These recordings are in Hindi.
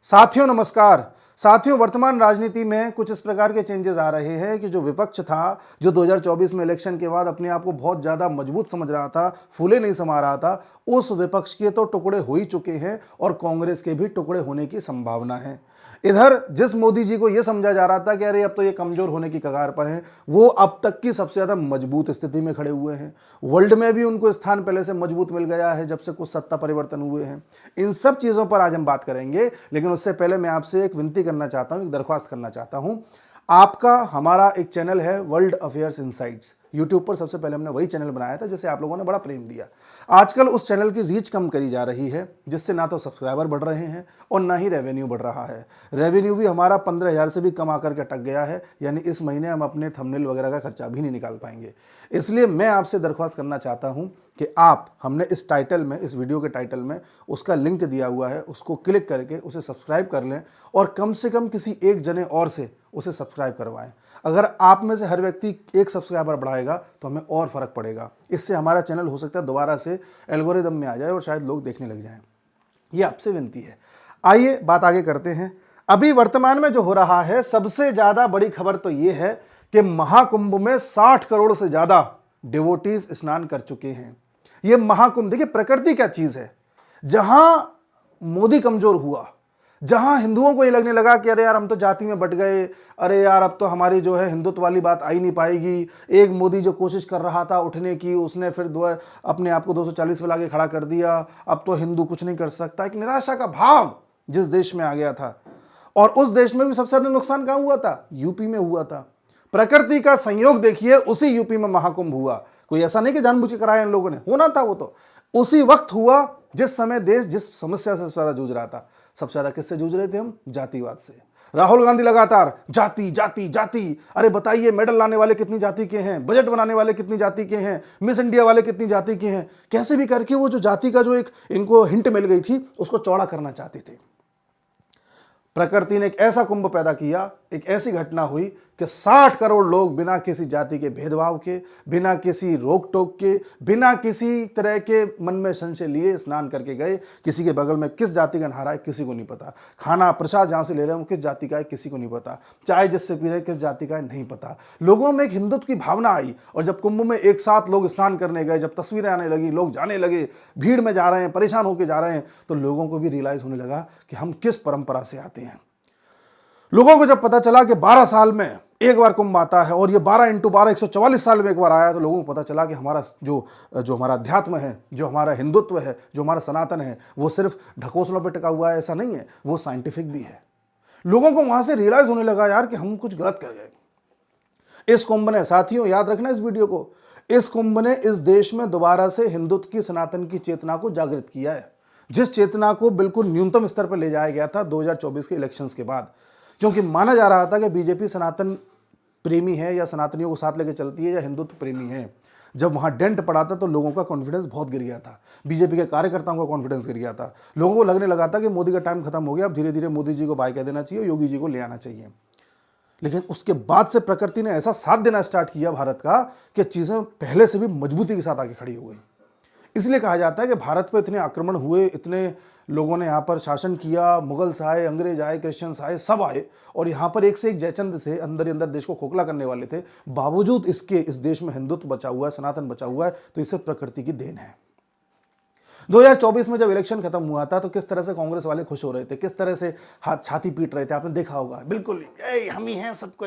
साथियों नमस्कार। साथियों, वर्तमान राजनीति में कुछ इस प्रकार के चेंजेस आ रहे हैं कि जो विपक्ष था, जो 2024 में इलेक्शन के बाद अपने आप को बहुत ज़्यादा मजबूत समझ रहा था, फूले नहीं समा रहा था, उस विपक्ष के तो टुकड़े हो ही चुके हैं और कांग्रेस के भी टुकड़े होने की संभावना है। इधर जिस मोदी जी को यह समझा जा रहा था कि अरे अब तो ये कमजोर होने की कगार पर हैं, वो अब तक की सबसे ज़्यादा मजबूत स्थिति में खड़े हुए हैं। वर्ल्ड में भी उनको स्थान पहले से मजबूत मिल गया है जब से कुछ सत्ता परिवर्तन हुए हैं। इन सब चीज़ों पर आज हम बात करेंगे, लेकिन उससे पहले मैं आपसे एक विनती करना चाहता हूं, एक दरख्वास्त करना चाहता हूं। आपका हमारा एक चैनल है वर्ल्ड अफेयर्स इनसाइट्स, यूट्यूब पर सबसे पहले हमने वही चैनल बनाया था जिसे आप लोगों ने बड़ा प्रेम दिया। आजकल उस चैनल की रीच कम करी जा रही है, जिससे ना तो सब्सक्राइबर बढ़ रहे हैं और ना ही रेवेन्यू बढ़ रहा है। रेवेन्यू भी हमारा 15,000 से भी कम आकर के अटक गया है, यानी इस महीने हम अपने थंबनेल वगैरह का खर्चा भी नहीं निकाल पाएंगे। इसलिए मैं आपसे दरख्वास्त करना चाहता हूं कि आप, हमने इस टाइटल में, इस वीडियो के टाइटल में उसका लिंक दिया हुआ है, उसको क्लिक करके उसे सब्सक्राइब कर लें और कम से कम किसी एक जने और से उसे सब्सक्राइब करवाएं। अगर आप में से हर व्यक्ति एक सब्सक्राइबर बढ़ाएगा तो हमें और फर्क पड़ेगा। इससे हमारा चैनल हो सकता है दोबारा से एल्गोरिदम में आ जाए और शायद लोग देखने लग जाएं। ये आपसे विनती है। आइए बात आगे करते हैं। अभी वर्तमान में जो हो रहा है, सबसे ज्यादा बड़ी खबर तो ये है कि महाकुंभ में 60 करोड़ से ज्यादा डिवोटीज स्नान कर चुके हैं। ये महाकुंभ, देखिए प्रकृति क्या चीज है। जहां मोदी कमजोर हुआ, जहां हिंदुओं को ये लगने लगा कि अरे यार हम तो जाति में बट गए, अरे यार अब तो हमारी जो है हिंदुत्व वाली बात आ ही नहीं पाएगी। एक मोदी जो कोशिश कर रहा था उठने की, उसने फिर अपने आप को 240 पे लाके खड़ा कर दिया। अब तो हिंदू कुछ नहीं कर सकता। एक निराशा का भाव जिस देश में आ गया था, और उस देश में भी सबसे ज्यादा नुकसान कहां हुआ था? यूपी में हुआ था। प्रकृति का संयोग देखिए, उसी यूपी में महाकुंभ हुआ। कोई ऐसा नहीं कि जानबूझ के कराया इन लोगों ने, होना था वो तो उसी वक्त हुआ जिस समय देश जिस समस्या से सबसे ज्यादा जूझ रहा था। सबसे ज्यादा किससे जूझ रहे थे हम? जातिवाद से। राहुल गांधी लगातार जाति जाति जाति, अरे बताइए मेडल लाने वाले कितनी जाति के हैं, बजट बनाने वाले कितनी जाति के हैं, मिस इंडिया वाले कितनी जाति के हैं। कैसे भी करके वो जो जाति का जो एक इनको हिंट मिल गई थी, उसको चौड़ा करना चाहते थे। प्रकृति ने एक ऐसा कुंभ पैदा किया, एक ऐसी घटना हुई कि 60 करोड़ लोग बिना किसी जाति के भेदभाव के, बिना किसी रोक टोक के, बिना किसी तरह के मन में संशय लिए स्नान करके गए। किसी के बगल में किस जाति का नहा रहा है किसी को नहीं पता। खाना प्रसाद जहां से ले रहे हैं वो किस जाति का है किसी को नहीं पता। चाय जिससे पी रहे हैं किस जाति का है नहीं पता। लोगों में एक हिंदुत्व की भावना आई, और जब कुंभ में एक साथ लोग स्नान करने गए, जब तस्वीरें आने लगी, लोग जाने लगे, भीड़ में जा रहे हैं, परेशान होकर जा रहे हैं, तो लोगों को भी रियलाइज होने लगा कि हम किस परंपरा से आते हैं। लोगों को जब पता चला कि 12 साल में एक बार कुंभ आता है और ये 12 × 12 144 साल में एक बार आया, तो लोगों को पता चला कि हमारा जो हमारा अध्यात्म है, जो हमारा हिंदुत्व है, जो हमारा सनातन है, वो सिर्फ ढकोसलों पे टिका हुआ है ऐसा नहीं है, वो साइंटिफिक भी है। लोगों को वहां से रियलाइज होने लगा यार कि हम कुछ गलत कर गए। इस कुंभ ने, साथियों याद रखना इस वीडियो को, इस कुंभ ने इस देश में दोबारा से हिंदुत्व की, सनातन की चेतना को जागृत किया है, जिस चेतना को बिल्कुल न्यूनतम स्तर पर ले जाया गया था 2024 के इलेक्शंस के बाद। क्योंकि माना जा रहा था कि बीजेपी सनातन प्रेमी है, या सनातनियों को साथ लेकर चलती है, या हिंदुत्व प्रेमी है। जब वहां डेंट पड़ा था तो लोगों का कॉन्फिडेंस बहुत गिर गया था, बीजेपी के कार्यकर्ताओं का कॉन्फिडेंस गिर गया था। लोगों को लगने लगा था कि मोदी का टाइम खत्म हो गया, अब धीरे धीरे मोदी जी को बाय कह देना चाहिए, योगी जी को ले आना चाहिए। लेकिन उसके बाद से प्रकृति ने ऐसा साथ देना स्टार्ट किया भारत का कि चीजें पहले से भी मजबूती के साथ आगे खड़ी हो गई। इसलिए कहा जाता है कि भारत पर इतने आक्रमण हुए, इतने लोगों ने यहाँ पर शासन किया, मुगल्स आए, अंग्रेज आए, क्रिश्चियंस आए, सब आए, और यहाँ पर एक से एक जयचंद से अंदर ही अंदर देश को खोखला करने वाले थे। बावजूद इसके इस देश में हिंदुत्व बचा हुआ है, सनातन बचा हुआ है, तो इसे प्रकृति की देन है। 2024 में जब इलेक्शन खत्म हुआ था तो किस तरह से कांग्रेस वाले खुश हो रहे थे, किस तरह से हाथ छाती पीट रहे थे, आपने देखा होगा। बिल्कुल हम ही हैं सबको,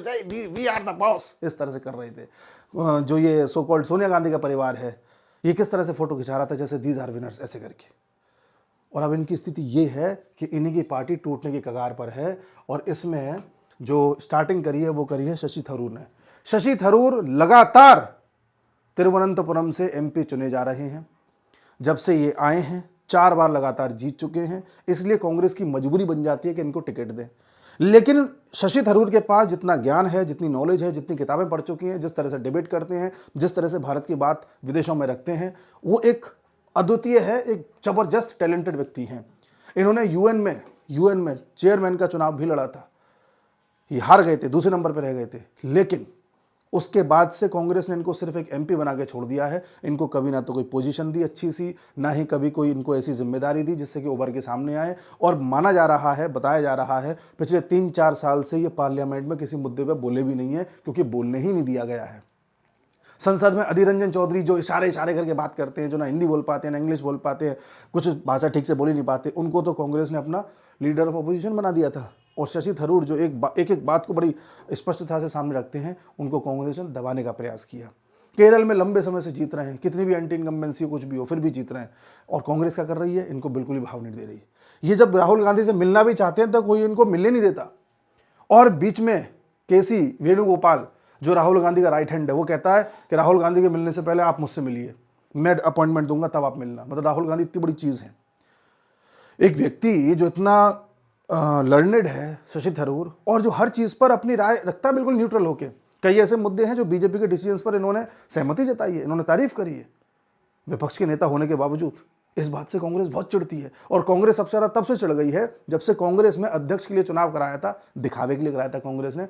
वी आर द बॉस, इस तरह से कर रहे थे। जो ये सो कॉल्ड सोनिया गांधी का परिवार है, ये किस तरह से फोटो खिंचा रहा था जैसे दीज आर विनर्स, ऐसे करके। और अब इनकी स्थिति ये है कि इन्हीं की पार्टी टूटने की कगार पर है। और इसमें जो स्टार्टिंग करी है वो करी है शशि थरूर ने। शशि थरूर लगातार तिरुवनंतपुरम से एमपी चुने जा रहे हैं। जब से ये आए हैं 4 बार लगातार जीत चुके हैं, इसलिए कांग्रेस की मजबूरी बन जाती है कि इनको टिकट दें। लेकिन शशि थरूर के पास जितना ज्ञान है, जितनी नॉलेज है, जितनी किताबें पढ़ चुकी हैं, जिस तरह से डिबेट करते हैं, जिस तरह से भारत की बात विदेशों में रखते हैं, वो एक अद्वितीय है, एक जबरदस्त टैलेंटेड व्यक्ति हैं। इन्होंने यूएन में चेयरमैन का चुनाव भी लड़ा था, ये हार गए थे, दूसरे नंबर पर रह गए थे। लेकिन उसके बाद से कांग्रेस ने इनको सिर्फ एक एमपी बना के छोड़ दिया है। इनको कभी ना तो कोई पोजीशन दी अच्छी सी, ना ही कभी कोई इनको ऐसी जिम्मेदारी दी जिससे कि उभर के सामने आए। और माना जा रहा है, बताया जा रहा है, पिछले 3-4 साल से ये पार्लियामेंट में किसी मुद्दे पर बोले भी नहीं है, क्योंकि बोलने ही नहीं दिया गया है। संसद में अधीर रंजन चौधरी जो इशारे करके बात करते हैं, जो ना हिंदी बोल पाते हैं ना इंग्लिश बोल पाते हैं, कुछ भाषा ठीक से बोल ही नहीं पाते, उनको तो कांग्रेस ने अपना लीडर ऑफ अपोजिशन बना दिया था। और शशि थरूर जो एक बात को बड़ी स्पष्टता से सामने रखते हैं, उनको कांग्रेस ने दबाने का प्रयास किया। केरल में लंबे समय से जीत रहे हैं, कितनी भी एंटी इनकम्बेंसी हो, कुछ भी हो, फिर भी जीत रहे हैं। और कांग्रेस क्या कर रही है? इनको बिल्कुल ही भाव नहीं दे रही। ये जब राहुल गांधी से मिलना भी चाहते हैं तो कोई इनको मिलने नहीं देता। और बीच में केसी वेणुगोपाल जो राहुल गांधी का राइट हैंड है, वो कहता है कि राहुल गांधी के मिलने से पहले आप मुझसे मिलिए, मैं अपॉइंटमेंट दूंगा तब आप मिलना। मतलब राहुल गांधी इतनी बड़ी चीज़ है। एक व्यक्ति जो इतना लर्नेड है, शशि थरूर, और जो हर चीज़ पर अपनी राय रखता है बिल्कुल न्यूट्रल होके। कई ऐसे मुद्दे हैं जो बीजेपी के डिसीजंस पर इन्होंने सहमति जताई है, इन्होंने तारीफ करी है, विपक्ष के नेता होने के बावजूद। इस बात से कांग्रेस बहुत चिढ़ती है। और कांग्रेस सबसे ज़्यादा तब से चिढ़ गई है जब से कांग्रेस में अध्यक्ष के लिए चुनाव कराया था, दिखावे के लिए कराया था कांग्रेस ने।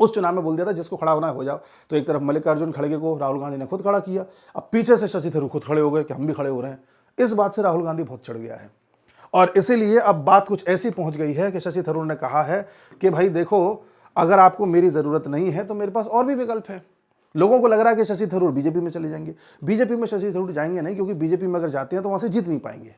उस चुनाव में बोल दिया था जिसको खड़ा होना है हो जाओ। तो एक तरफ मल्लिकार्जुन खड़गे को राहुल गांधी ने खुद खड़ा किया, अब पीछे से शशि थरूर खुद खड़े हो गए कि हम भी खड़े हो रहे हैं। इस बात से राहुल गांधी बहुत चढ़ गया है। और इसीलिए अब बात कुछ ऐसी पहुंच गई है कि शशि थरूर ने कहा है कि भाई देखो, अगर आपको मेरी ज़रूरत नहीं है तो मेरे पास और भी विकल्प है। लोगों को लग रहा है कि शशि थरूर बीजेपी में चले जाएंगे। बीजेपी में शशि थरूर जाएंगे नहीं, क्योंकि बीजेपी में अगर जाते हैं तो वहाँ से जीत नहीं पाएंगे।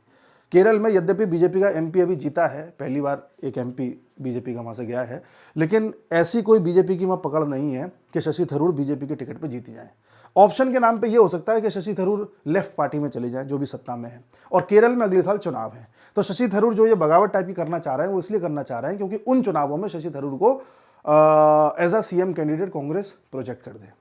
केरल में यद्यपि बीजेपी का एमपी अभी जीता है, पहली बार एक एमपी बीजेपी का वहाँ से गया है, लेकिन ऐसी कोई बीजेपी की वहाँ पकड़ नहीं है कि शशि थरूर बीजेपी के टिकट पर जीती जाए। ऑप्शन के नाम पे ये हो सकता है कि शशि थरूर लेफ्ट पार्टी में चले जाएं, जो भी सत्ता में है। और केरल में अगले साल चुनाव है, तो शशि थरूर जो ये बगावत टाइप की करना चाह रहे हैं, वो इसलिए करना चाह रहे हैं क्योंकि उन चुनावों में शशि थरूर को as a CM candidate Congress project कर दे।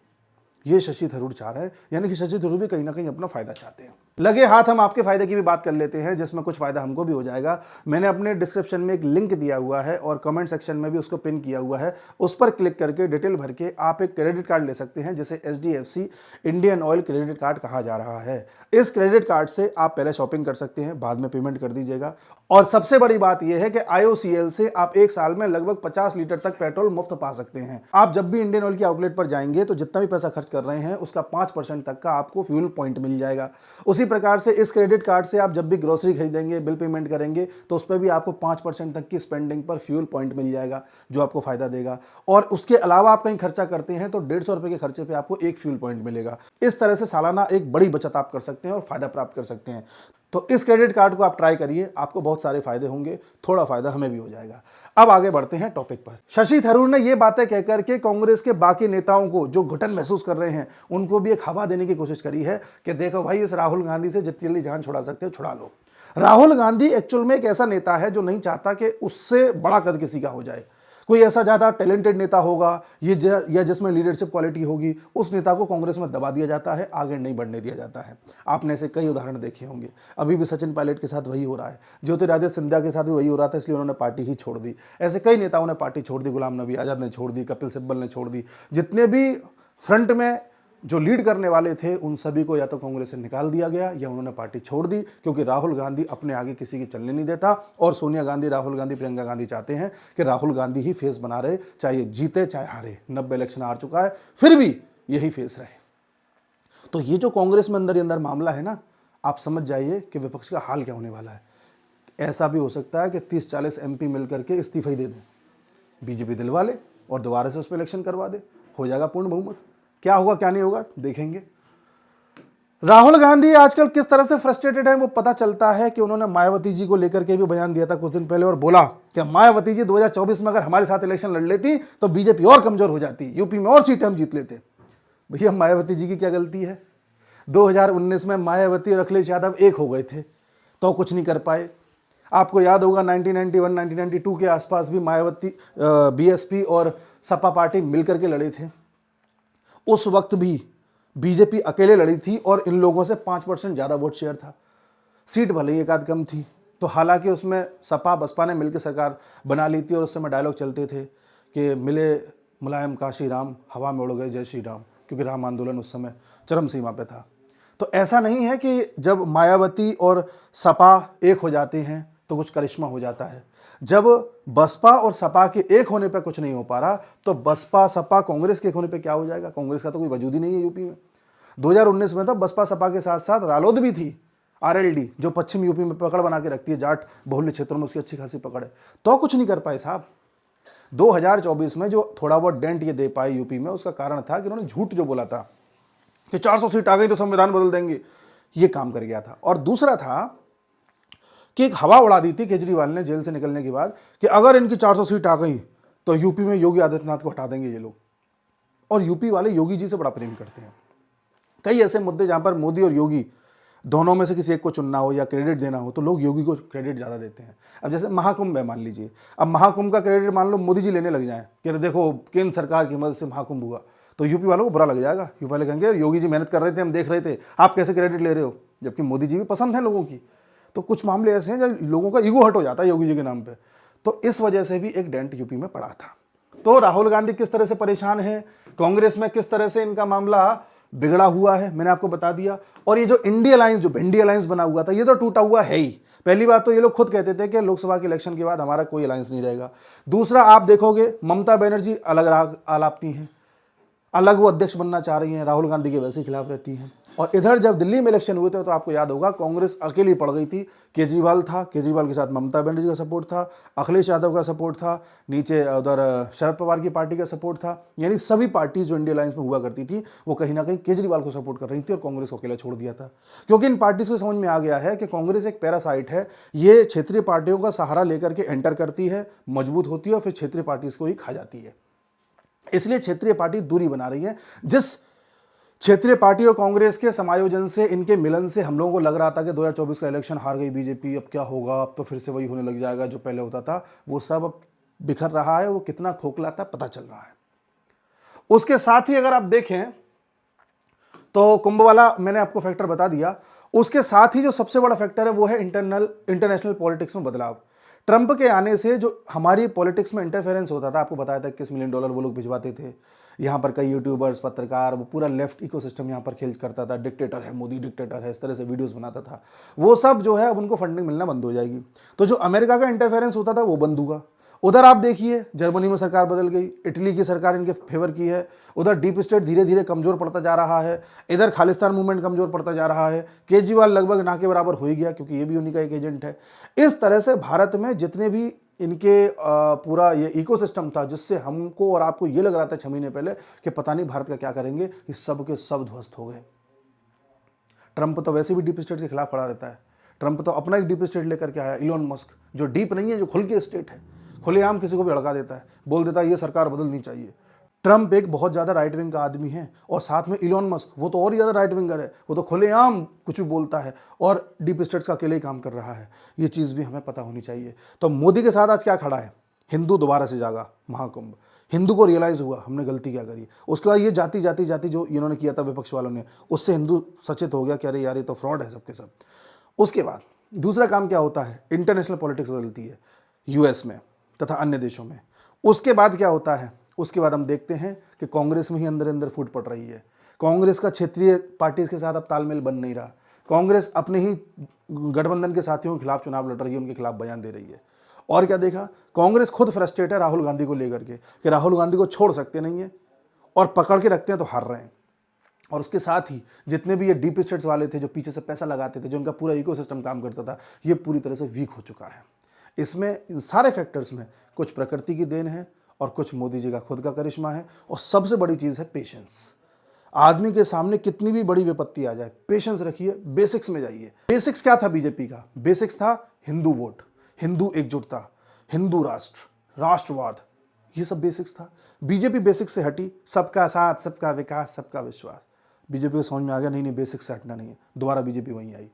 ये शशि थरूर चाह रहे हैं, यानी कि शशि थरूर भी कहीं ना कहीं अपना फायदा चाहते हैं। लगे हाथ हम आपके फायदे की भी बात कर लेते हैं, जिसमें कुछ फायदा हमको भी हो जाएगा। मैंने अपने डिस्क्रिप्शन में एक लिंक दिया हुआ है और कमेंट सेक्शन में भी उसको पिन किया हुआ है। उस पर क्लिक करके डिटेल भर के आप एक क्रेडिट कार्ड ले सकते हैं, जिसे HDFC Indian oil credit card कहा जा रहा है। इस क्रेडिट कार्ड से आप पहले शॉपिंग कर सकते हैं, बाद में पेमेंट कर दीजिएगा। और सबसे बड़ी बात यह है कि IOCL से आप एक साल में लगभग 50 लीटर तक पेट्रोल मुफ्त पा सकते हैं। आप जब भी इंडियन ऑयल की आउटलेट पर जाएंगे तो जितना भी पैसा खर्च कर रहे हैं उसका 5% तक का आपको फ्यूल पॉइंट मिल जाएगा। उसी प्रकार से इस क्रेडिट कार्ड से आप जब भी ग्रोसरी खरीदेंगे, बिल पेमेंट करेंगे, तो उस पर भी आपको 5% तक की स्पेंडिंग पर फ्यूल पॉइंट मिल जाएगा, जो आपको फायदा देगा। और उसके अलावा आप कहीं खर्चा करते हैं तो 150 रुपए के खर्चे पे आपको एक फ्यूल पॉइंट मिलेगा। इस तरह से सालाना एक बड़ी बचत आप कर सकते हैं और फायदा प्राप्त कर सकते हैं। तो इस क्रेडिट कार्ड को आप ट्राई करिए, आपको बहुत सारे फायदे होंगे, थोड़ा फायदा हमें भी हो जाएगा। अब आगे बढ़ते हैं टॉपिक पर। शशि थरूर ने ये बातें कहकर के कांग्रेस के बाकी नेताओं को जो घुटन महसूस कर रहे हैं, उनको भी एक हवा देने की कोशिश करी है कि देखो भाई, इस राहुल गांधी से जितनी जल्दी जान छुड़ा सकते हो छुड़ा लो। राहुल गांधी एक्चुअल में एक ऐसा नेता है जो नहीं चाहता कि उससे बड़ा कद किसी का हो जाए। कोई ऐसा ज़्यादा टैलेंटेड नेता होगा या जिसमें लीडरशिप क्वालिटी होगी, उस नेता को कांग्रेस में दबा दिया जाता है, आगे नहीं बढ़ने दिया जाता है। आपने ऐसे कई उदाहरण देखे होंगे। अभी भी सचिन पायलट के साथ वही हो रहा है, ज्योतिरादित्य सिंधिया के साथ भी वही हो रहा था, इसलिए उन्होंने पार्टी ही छोड़ दी। ऐसे कई नेताओं ने पार्टी छोड़ दी, गुलाम नबी आज़ाद ने छोड़ दी, कपिल सिब्बल ने छोड़ दी। जितने भी फ्रंट में जो लीड करने वाले थे, उन सभी को या तो कांग्रेस से निकाल दिया गया या उन्होंने पार्टी छोड़ दी, क्योंकि राहुल गांधी अपने आगे किसी की चलने नहीं देता। और सोनिया गांधी, राहुल गांधी, प्रियंका गांधी चाहते हैं कि राहुल गांधी ही फेस बना रहे, चाहे जीते चाहे हारे। 90 इलेक्शन हार चुका है, फिर भी यही फेस रहे। तो ये जो कांग्रेस में अंदर ही अंदर मामला है ना, आप समझ जाइए कि विपक्ष का हाल क्या होने वाला है। ऐसा भी हो सकता है कि 30-40 MP मिलकर के इस्तीफा ही दे दें, बीजेपी दिलवा ले और दोबारा से उस पर इलेक्शन करवा दे, हो जाएगा पूर्ण बहुमत। क्या होगा क्या नहीं होगा देखेंगे। राहुल गांधी आजकल किस तरह से फ्रस्ट्रेटेड है वो पता चलता है कि उन्होंने मायावती जी को लेकर के भी बयान दिया था कुछ दिन पहले और बोला कि मायावती जी 2024 में अगर हमारे साथ इलेक्शन लड़ लेती तो बीजेपी और कमजोर हो जाती, यूपी में और सीटें हम जीत लेते। भैया, मायावती जी की क्या गलती है? 2019 में मायावती और अखिलेश यादव एक हो गए थे तो कुछ नहीं कर पाए। आपको याद होगा 1991-1992 के आसपास भी मायावती, BSP और सपा पार्टी मिलकर के लड़े थे। उस वक्त भी बीजेपी अकेले लड़ी थी और इन लोगों से 5% ज़्यादा वोट शेयर था। सीट भले ही एक आध कम थी, तो हालांकि उसमें सपा बसपा ने मिलकर सरकार बना ली थी और उस समय डायलॉग चलते थे कि मिले मुलायम काशी राम, हवा में उड़ गए जय श्री राम, क्योंकि राम आंदोलन उस समय चरम सीमा पे था। तो ऐसा नहीं है कि जब मायावती और सपा एक हो जाते हैं तो कुछ करिश्मा हो जाता है। जब बसपा और सपा के एक होने पर कुछ नहीं हो पा रहा, तो बसपा सपा कांग्रेस के एक होने पर क्या हो जाएगा? कांग्रेस का तो कोई वजूद ही नहीं है यूपी में। 2019 में तो बसपा सपा के साथ साथ रालोद भी थी, आरएलडी, जो पश्चिम यूपी में पकड़ बना के रखती है, जाट बहुल्य क्षेत्रों में उसकी अच्छी खासी पकड़ है, तो कुछ नहीं कर पाए साहब। 2024 में जो थोड़ा बहुत डेंट ये दे पाए यूपी में, उसका कारण था कि उन्होंने झूठ जो बोला था कि 400 सीट आ गई तो संविधान बदल देंगे, ये काम कर गया था। और दूसरा था कि एक हवा उड़ा दी थी केजरीवाल ने जेल से निकलने के बाद कि अगर इनकी 400 सीट आ गई तो यूपी में योगी आदित्यनाथ को हटा देंगे ये लोग। और यूपी वाले योगी जी से बड़ा प्रेम करते हैं। कई ऐसे मुद्दे जहां पर मोदी और योगी दोनों में से किसी एक को चुनना हो या क्रेडिट देना हो, तो लोग योगी को क्रेडिट ज़्यादा देते हैं। अब जैसे महाकुंभ है, मान लीजिए, अब महाकुंभ का क्रेडिट मान लो मोदी जी लेने लग जाएं कि अरे देखो केंद्र सरकार की मदद से महाकुंभ हुआ, तो यूपी वालों को बुरा लग जाएगा। यूपी वाले कहेंगे योगी जी मेहनत कर रहे थे, हम देख रहे थे, आप कैसे क्रेडिट ले रहे हो, जबकि मोदी जी भी पसंद है लोगों की। तो कुछ मामले ऐसे हैं जब लोगों का ईगो हर्ट हो जाता है योगी जी के नाम पे, तो इस वजह से भी एक डेंट यूपी में पड़ा था। तो राहुल गांधी किस तरह से परेशान है, कांग्रेस में किस तरह से इनका मामला बिगड़ा हुआ है, मैंने आपको बता दिया। और ये जो इंडिया अलायंस, जो भिंडी अलायंस बना हुआ था, ये तो टूटा हुआ है ही। पहली बात तो ये लोग खुद कहते थे कि लोकसभा के इलेक्शन के बाद हमारा कोई अलायंस नहीं रहेगा। दूसरा, आप देखोगे ममता बनर्जी अलग राग आलापती हैं, अलग वो अध्यक्ष बनना चाह रही हैं, राहुल गांधी के वैसे खिलाफ रहती हैं। और इधर जब दिल्ली में इलेक्शन हुए थे तो आपको याद होगा कांग्रेस अकेली पड़ गई थी। केजरीवाल था, केजरीवाल के साथ ममता बनर्जी का सपोर्ट था, अखिलेश यादव का सपोर्ट था, नीचे उधर शरद पवार की पार्टी का सपोर्ट था। यानी सभी पार्टी जो इंडिया अलायंस में हुआ करती थी वो कहीं ना कहीं केजरीवाल को सपोर्ट कर रही थी और कांग्रेस को अकेला छोड़ दिया था। क्योंकि इन पार्टीज को समझ में आ गया है कि कांग्रेस एक पैरासाइट है, ये क्षेत्रीय पार्टियों का सहारा लेकर के एंटर करती है, मजबूत होती है और फिर क्षेत्रीय पार्टीज को ही खा जाती है। इसलिए क्षेत्रीय पार्टी दूरी बना रही है। जिस क्षेत्रीय पार्टी और कांग्रेस के समायोजन से, इनके मिलन से हम लोगों को लग रहा था कि 2024 का इलेक्शन हार गई बीजेपी, अब क्या होगा, अब तो फिर से वही होने लग जाएगा जो पहले होता था, वो सब अब बिखर रहा है। वो कितना खोखला था पता चल रहा है। उसके साथ ही अगर आप देखें तो कुंभ वाला मैंने आपको फैक्टर बता दिया। उसके साथ ही जो सबसे बड़ा फैक्टर है वो है इंटरनेशनल पॉलिटिक्स में बदलाव। ट्रंप के आने से जो हमारी पॉलिटिक्स में इंटरफेरेंस होता था, आपको बताया था $21 मिलियन वो लोग भिजवाते थे यहाँ पर, कई यूट्यूबर्स, पत्रकार, वो पूरा लेफ्ट इकोसिस्टम यहाँ पर खेल करता था, डिक्टेटर है मोदी, डिक्टेटर है, इस तरह से वीडियोस बनाता था। वो सब जो है अब उनको फंडिंग मिलना बंद हो जाएगी। तो जो अमेरिका का इंटरफेरेंस होता था वो बंद होगा। उधर आप देखिए जर्मनी में सरकार बदल गई, इटली की सरकार इनके फेवर की है, उधर डीप स्टेट धीरे धीरे कमजोर पड़ता जा रहा है, इधर खालिस्तान मूवमेंट कमजोर पड़ता जा रहा है, केजरीवाल लगभग ना के बराबर हो ही गया क्योंकि ये भी उन्हीं का एक एजेंट है। इस तरह से भारत में जितने भी इनके पूरा ये इकोसिस्टम था जिससे हमको और आपको ये लग रहा था 6 महीने पहले कि पता नहीं भारत का क्या करेंगे, ये सब के सब ध्वस्त हो गए। ट्रंप तो वैसे भी डीप स्टेट के खिलाफ खड़ा रहता है। ट्रंप तो अपना एक डीप स्टेट लेकर के आया, इलोन मस्क, जो डीप नहीं है, जो खुल के स्टेट है, खुलेआम किसी को भी अड़का देता है, बोल देता है ये सरकार बदलनी चाहिए। ट्रंप एक बहुत ज़्यादा राइट विंग का आदमी है और साथ में इलोन मस्क, वो तो और ज़्यादा राइट विंगर है, वो तो खुलेआम कुछ भी बोलता है और डीप स्टेट्स का अकेले ही काम कर रहा है। ये चीज़ भी हमें पता होनी चाहिए। तो मोदी के साथ आज क्या खड़ा है? हिंदू दोबारा से जागा, महाकुंभ। हिंदू को रियलाइज़ हुआ हमने गलती क्या करी। उसके बाद ये जाति जाति जाति जो इन्होंने किया था विपक्ष वालों ने, उससे हिंदू सचेत हो गया कि अरे यार ये तो फ्रॉड है सबके सब। उसके बाद दूसरा काम क्या होता है? इंटरनेशनल पॉलिटिक्स बदलती है यूएस में तथा अन्य देशों में। उसके बाद क्या होता है? उसके बाद हम देखते हैं कि कांग्रेस में ही अंदर अंदर फूट पड़ रही है। कांग्रेस का क्षेत्रीय पार्टीज के साथ अब तालमेल बन नहीं रहा। कांग्रेस अपने ही गठबंधन के साथियों के खिलाफ चुनाव लड़ रही है, उनके खिलाफ बयान दे रही है। और क्या देखा? कांग्रेस खुद फ्रस्ट्रेट है राहुल गांधी को लेकर के कि राहुल गांधी को छोड़ सकते नहीं है और पकड़ के रखते हैं तो हार रहे हैं। और उसके साथ ही जितने भी ये डीप स्टेट्स वाले थे जो पीछे से पैसा लगाते थे, जो उनका पूरा इकोसिस्टम काम करता था, ये पूरी तरह से वीक हो चुका है। इसमें इन सारे फैक्टर्स में कुछ प्रकृति की देन है और कुछ मोदी जी का खुद का करिश्मा है। और सबसे बड़ी चीज़ है पेशेंस। आदमी के सामने कितनी भी बड़ी विपत्ति आ जाए, पेशेंस रखिए, बेसिक्स में जाइए। बेसिक्स क्या था बीजेपी का? बेसिक्स था हिंदू वोट, हिंदू एकजुटता, हिंदू राष्ट्र, राष्ट्रवाद, ये सब बेसिक्स था। बीजेपी बेसिक्स से हटी, सबका साथ, सबका विकास, सबका विश्वास। बीजेपी को समझ में आ गया नहीं बेसिक्स से हटना नहीं है, दोबारा बीजेपी वहीं आई।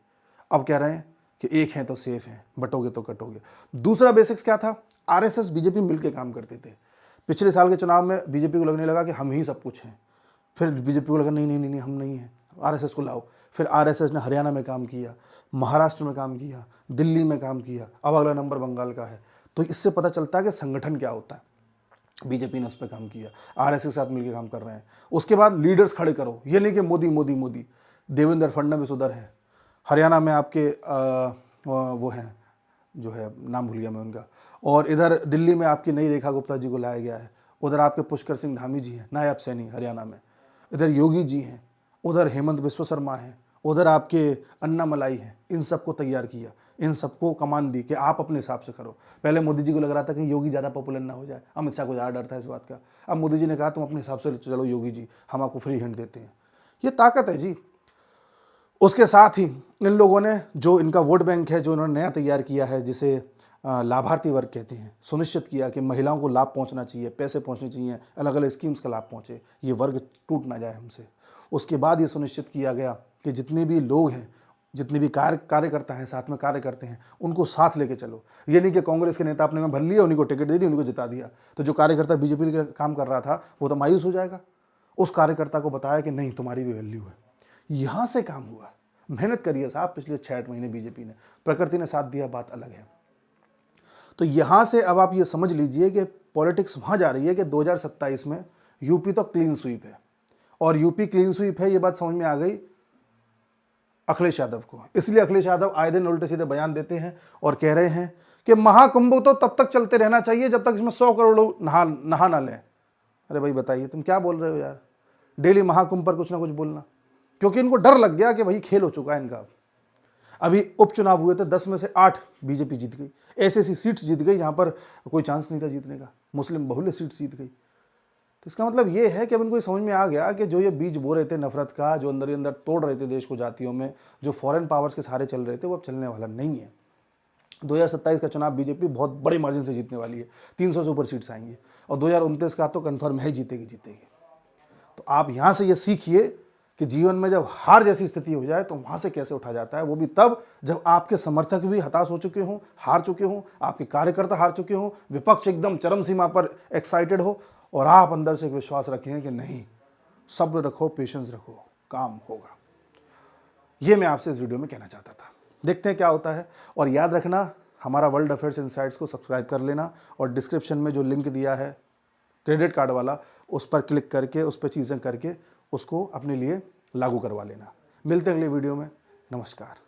अब कह रहे हैं कि एक हैं तो सेफ हैं, बटोगे तो कटोगे। दूसरा बेसिक्स क्या था? आरएसएस बीजेपी मिलकर काम करते थे। पिछले साल के चुनाव में बीजेपी को लगने लगा कि हम ही सब कुछ हैं, फिर बीजेपी को लगा नहीं नहीं नहीं नहीं हम नहीं हैं, आरएसएस को लाओ। फिर आरएसएस ने हरियाणा में काम किया, महाराष्ट्र में काम किया, दिल्ली में काम किया, अब अगला नंबर बंगाल का है। तो इससे पता चलता है कि संगठन क्या होता है। बीजेपी ने उस पर काम किया, आरएसएस के साथ मिलकर काम कर रहे हैं। उसके बाद लीडर्स खड़े करो, ये नहीं कि मोदी मोदी मोदी। देवेंद्र फडणवीस उधर है, हरियाणा में आपके वो हैं जो है नाम भूल गया मैं उनका, और इधर दिल्ली में आपकी नई रेखा गुप्ता जी को लाया गया है, उधर आपके पुष्कर सिंह धामी जी हैं नायब सैनी हरियाणा में, इधर योगी जी हैं, उधर हेमंत बिस्व शर्मा हैं, उधर आपके अन्ना मलाई हैं। इन सबको तैयार किया, इन सबको कमान दी कि आप अपने हिसाब से करो। पहले मोदी जी को लग रहा था कि योगी ज़्यादा पॉपुलर ना हो जाए, अमित शाह को ज़्यादा डर था इस बात का। अब मोदी जी ने कहा तुम अपने हिसाब से चलो योगी जी, हम आपको फ्री हैंड देते हैं। ये ताकत है जी। उसके साथ ही इन लोगों ने जो इनका वोट बैंक है जो इन्होंने नया तैयार किया है, जिसे लाभार्थी वर्ग कहते हैं, सुनिश्चित किया कि महिलाओं को लाभ पहुंचना चाहिए, पैसे पहुंचने चाहिए, अलग अलग स्कीम्स का लाभ पहुंचे, ये वर्ग टूट ना जाए हमसे। उसके बाद ये सुनिश्चित किया गया कि जितने भी लोग हैं, जितने भी कार्यकर्ता हैं, साथ में कार्य करते हैं, उनको साथ लेके चलो। ये नहीं कि कांग्रेस के नेता अपने में भर लिए, उन्हीं को टिकट दे दी, उन्हीं को जिता दिया, तो जो कार्यकर्ता बीजेपी के काम कर रहा था वो तो मायूस हो जाएगा। उस कार्यकर्ता को बताया कि नहीं, तुम्हारी भी वैल्यू है। यहाँ से काम हुआ। मेहनत करिए साहब, पिछले 6-8 महीने बीजेपी ने, प्रकृति ने साथ दिया, बात अलग है। तो यहाँ से अब आप ये समझ लीजिए कि पॉलिटिक्स वहाँ जा रही है कि 2027 में यूपी तो क्लीन स्वीप है, और यूपी क्लीन स्वीप है ये बात समझ में आ गई अखिलेश यादव को। इसलिए अखिलेश यादव आए दिन उल्टे सीधे बयान देते हैं और कह रहे हैं कि महाकुंभ तो तब तक चलते रहना चाहिए जब तक इसमें 100 करोड़ लोग नहा ना लें। अरे भाई बताइए तुम क्या बोल रहे हो यार, डेली महाकुंभ पर कुछ ना कुछ बोलना, क्योंकि इनको डर लग गया कि भाई खेल हो चुका है इनका। अभी उपचुनाव हुए थे, 10 में से 8 बीजेपी जीत गई, ऐसी ऐसी सीट्स जीत गई जहां पर कोई चांस नहीं था जीतने का, मुस्लिम बहुल्य सीट्स जीत गई। तो इसका मतलब ये है कि अब इनको समझ में आ गया कि जो ये बीज बो रहे थे नफरत का, जो अंदर ही अंदर तोड़ रहे थे देश को जातियों में, जो फॉरेन पावर्स के सहारे चल रहे थे, वो अब चलने वाला नहीं है। 2027 का चुनाव बीजेपी बहुत बड़े मार्जिन से जीतने वाली है, 300 से ऊपर सीट्स आएंगी, और 2029 का तो कन्फर्म है जीतेगी। तो आप यहाँ से ये सीखिए कि जीवन में जब हार जैसी स्थिति हो जाए तो वहाँ से कैसे उठा जाता है, वो भी तब जब आपके समर्थक भी हताश हो चुके हों, हार चुके हों, आपके कार्यकर्ता हार चुके हों, विपक्ष एकदम चरम सीमा पर एक्साइटेड हो, और आप अंदर से एक विश्वास रखें कि नहीं, सब्र रखो, पेशेंस रखो, काम होगा। ये मैं आपसे इस वीडियो में कहना चाहता था। देखते हैं क्या होता है, और याद रखना हमारा वर्ल्ड अफेयर्स इनसाइट्स को सब्सक्राइब कर लेना, और डिस्क्रिप्शन में जो लिंक दिया है क्रेडिट कार्ड वाला, उस पर क्लिक करके, उस पर चीज़ें करके उसको अपने लिए लागू करवा लेना। मिलते हैं अगले वीडियो में। नमस्कार।